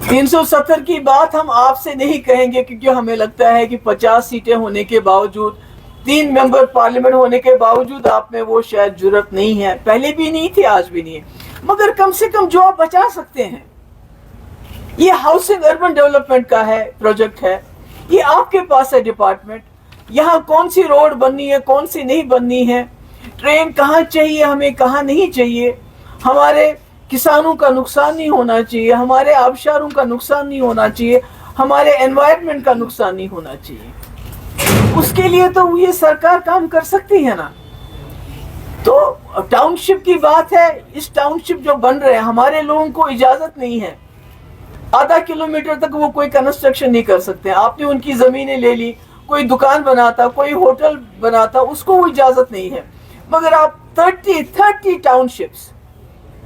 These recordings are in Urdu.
370 کی بات ہم آپ سے نہیں کہیں گے کیونکہ ہمیں لگتا ہے کہ 50 سیٹیں ہونے کے باوجود 3 ممبر پارلیمنٹ ہونے کے باوجود آپ میں وہ شاید جرت نہیں ہے، پہلے بھی نہیں تھی آج بھی نہیں ہے، مگر کم سے کم جو آپ بچا سکتے ہیں. یہ ہاؤسنگ اربن ڈیولپمنٹ کا ہے پروجیکٹ ہے، یہ آپ کے پاس ہے ڈپارٹمنٹ. یہاں کون سی روڈ بننی ہے کون سی نہیں بننی ہے، ٹرین کہاں چاہیے ہمیں کہاں نہیں چاہیے، ہمارے کسانوں کا نقصان نہیں ہونا چاہیے، ہمارے آبشاروں کا نقصان نہیں ہونا چاہیے، ہمارے انوائرمنٹ کا نقصان نہیں ہونا چاہیے. اس کے لیے تو یہ سرکار کام کر سکتی ہے نا. تو ٹاؤن شپ کی بات ہے، اس ٹاؤن شپ جو بن رہے ہیں ہمارے لوگوں کو اجازت نہیں ہے، آدھا کلومیٹر تک وہ کوئی کنسٹرکشن نہیں کر سکتے. آپ نے ان کی زمینیں لے لی، کوئی دکان بناتا کوئی ہوٹل بناتا اس کو وہ اجازت نہیں ہے. مگر آپ 30 ٹاؤن شپس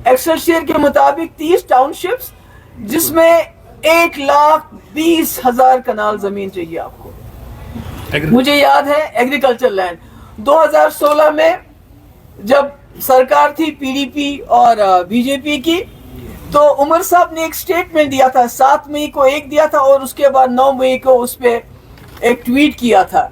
ایکسلشیئر کے مطابق 30 ٹاؤن شپس جس میں 1,20,000 کنال زمین چاہیے آپ کو. مجھے یاد ہے ایگریکلچر لینڈ 2016 میں جب سرکار تھی پی ڈی پی اور بی جے پی کی، تو عمر صاحب نے ایک سٹیٹمنٹ دیا تھا، 7 مئی کو ایک دیا تھا اور اس کے بعد 9 مئی کو اس پہ ایک ٹویٹ کیا تھا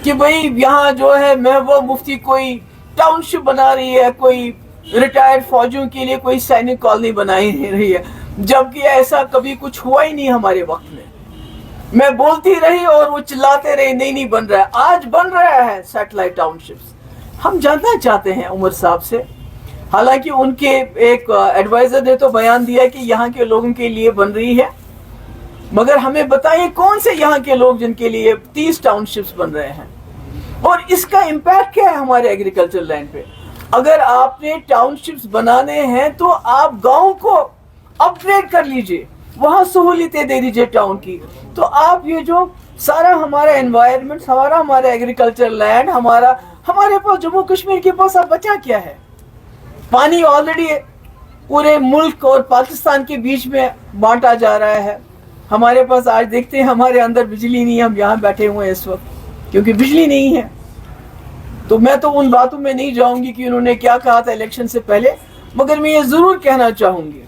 کہ بھئی یہاں جو ہے محبوب مفتی کوئی ٹاؤن شپ بنا رہی ہے، کوئی ریٹائرڈ فوجیوں کے لیے کوئی سینک کالونی بنائی رہی ہے، جبکہ ایسا کبھی کچھ ہوا ہی نہیں ہمارے وقت میں. میں بولتی رہی اور وہ چلاتے رہے نہیں بن رہا ہے. آج بن رہا ہے سیٹلائٹ ٹاؤن شپس. ہم جاننا چاہتے ہیں عمر صاحب سے، حالانکہ ان کے ایک ایڈوائزر نے تو بیان دیا کہ یہاں کے لوگوں کے لیے بن رہی ہے، مگر ہمیں بتائیے کون سے یہاں کے لوگ جن کے لیے 30 ٹاؤن شپس بن رہے ہیں، اور اس کا امپیکٹ کیا ہے ہمارے ایگریکلچر لینڈ پہ. اگر آپ نے ٹاؤن شپس بنانے ہیں تو آپ گاؤں کو اپ گریڈ کر لیجئے، وہاں سہولتیں دے دیجئے ٹاؤن کی. تو آپ یہ جو سارا ہمارا انوائرمنٹ، ہمارا ایگریکلچر لینڈ، ہمارے پاس جموں کشمیر کے پاس اب بچا کیا ہے؟ پانی آلریڈی پورے ملک اور پاکستان کے بیچ میں بانٹا جا رہا ہے. ہمارے پاس آج دیکھتے ہیں ہمارے اندر بجلی نہیں ہے، ہم یہاں بیٹھے ہوئے ہیں اس وقت کیونکہ بجلی نہیں ہے. تو میں تو ان باتوں میں نہیں جاؤں گی کہ انہوں نے کیا کہا تھا الیکشن سے پہلے، مگر میں یہ ضرور کہنا چاہوں گی،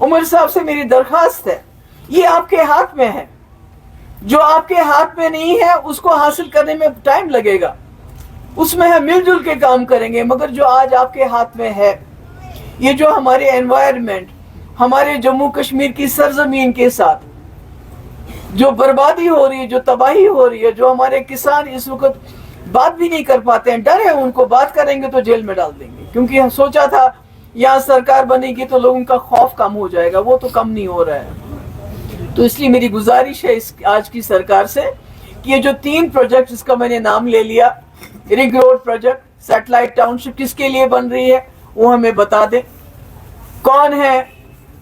عمر صاحب سے میری درخواست ہے، یہ آپ کے ہاتھ میں ہے. جو آپ کے ہاتھ میں نہیں ہے اس کو حاصل کرنے میں ٹائم لگے گا، اس میں ہم مل جل کے کام کریں گے. مگر جو آج آپ کے ہاتھ میں ہے، یہ جو ہمارے انوائرمنٹ، ہمارے جموں کشمیر کی سرزمین کے ساتھ جو بربادی ہو رہی ہے، جو تباہی ہو رہی ہے، جو ہمارے کسان اس وقت بات بھی نہیں کر پاتے ہیں، ڈر ہے ان کو، بات کریں گے تو جیل میں ڈال دیں گے، کیونکہ ہم سوچا تھا یہاں سرکار بنے گی تو لوگوں کا خوف کم ہو جائے گا، وہ تو کم نہیں ہو رہا ہے. تو اس لیے میری گزارش ہے آج کی سرکار سے کہ یہ جو 3 پروجیکٹ جس کا میں نے نام لے لیا، ring road project, satellite township کس کے لیے بن رہی ہے وہ ہمیں بتا دیں، کون ہے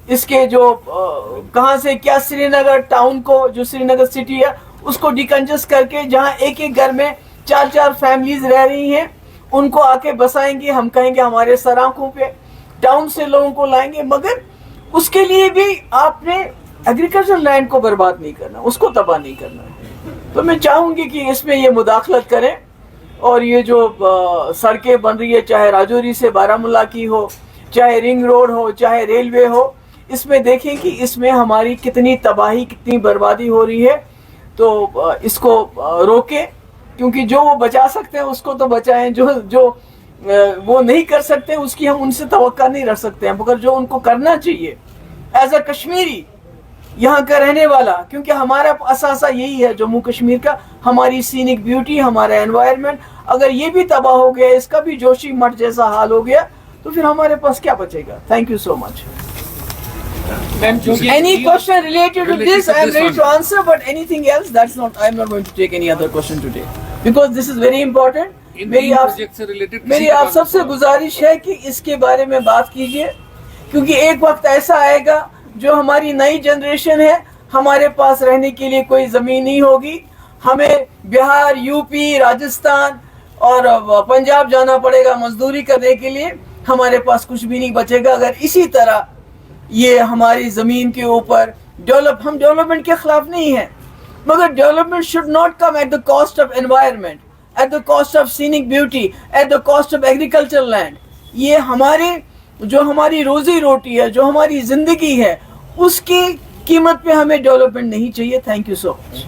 اس کے جو کہاں سے کیا، سری نگر ٹاؤن کو، جو سری نگر سٹی ہے اس کو ڈیکنجسٹ کر کے جہاں ایک گھر میں 4 فیملیز رہ رہی ہیں ان کو آ کے بسائیں گے. ہم کہیں گے ہمارے سر آنکھوں پہ ٹاؤن سے لوگوں کو لائیں گے، مگر اس کے لیے بھی آپ نے ایگریکلچر لینڈ کو برباد نہیں کرنا، اس کو تباہ نہیں کرنا. تو میں چاہوں گی کہ اس میں یہ مداخلت کریں، اور یہ جو سڑکیں بن رہی ہے، چاہے راجوری سے بارہمولہ کی ہو، چاہے رنگ روڈ ہو، چاہے ریلوے ہو، اس میں دیکھیں کہ اس میں ہماری کتنی تباہی، کتنی بربادی ہو رہی ہے. تو اس کو روکیں، کیونکہ جو وہ بچا سکتے ہیں اس کو تو بچائیں، جو وہ نہیں کر سکتے اس کی ہم ان سے توقع نہیں رکھ سکتے ہیں، مگر جو ان کو کرنا چاہیے ایز اے کشمیری، یہاں کا رہنے والا، کیونکہ ہمارا اثاثہ یہی ہے جموں کشمیر کا، ہماری سینک بیوٹی، ہمارا انوائرمنٹ. اگر یہ بھی تباہ ہو گیا، اس کا بھی جوشی مٹھ جیسا حال ہو گیا، تو پھر ہمارے پاس کیا بچے گا؟ Thank you so much. Any question related to this, I am ready to answer, but anything else, I am not going to take any other question today, because this is very important. میری آپ سب سے گزارش ہے کہ اس کے بارے میں بات کیجئے، کیونکہ ایک وقت ایسا آئے گا جو ہماری نئی جنریشن ہے، ہمارے پاس رہنے کے لیے کوئی زمین نہیں ہوگی، ہمیں بہار، یو پی، راجستھان اور پنجاب جانا پڑے گا مزدوری کرنے کے لیے، ہمارے پاس کچھ بھی نہیں بچے گا. اگر اسی طرح یہ ہماری زمین کے اوپر ہم ڈیولپمنٹ کے خلاف نہیں ہیں، مگر development should not come at the cost of environment, at the cost of scenic beauty, at the cost of agriculture land. یہ ہماری روزی روٹی ہے، جو ہماری زندگی ہے، اس کی قیمت پہ ہمیں ڈیولپمنٹ نہیں چاہیے. Thank you so much.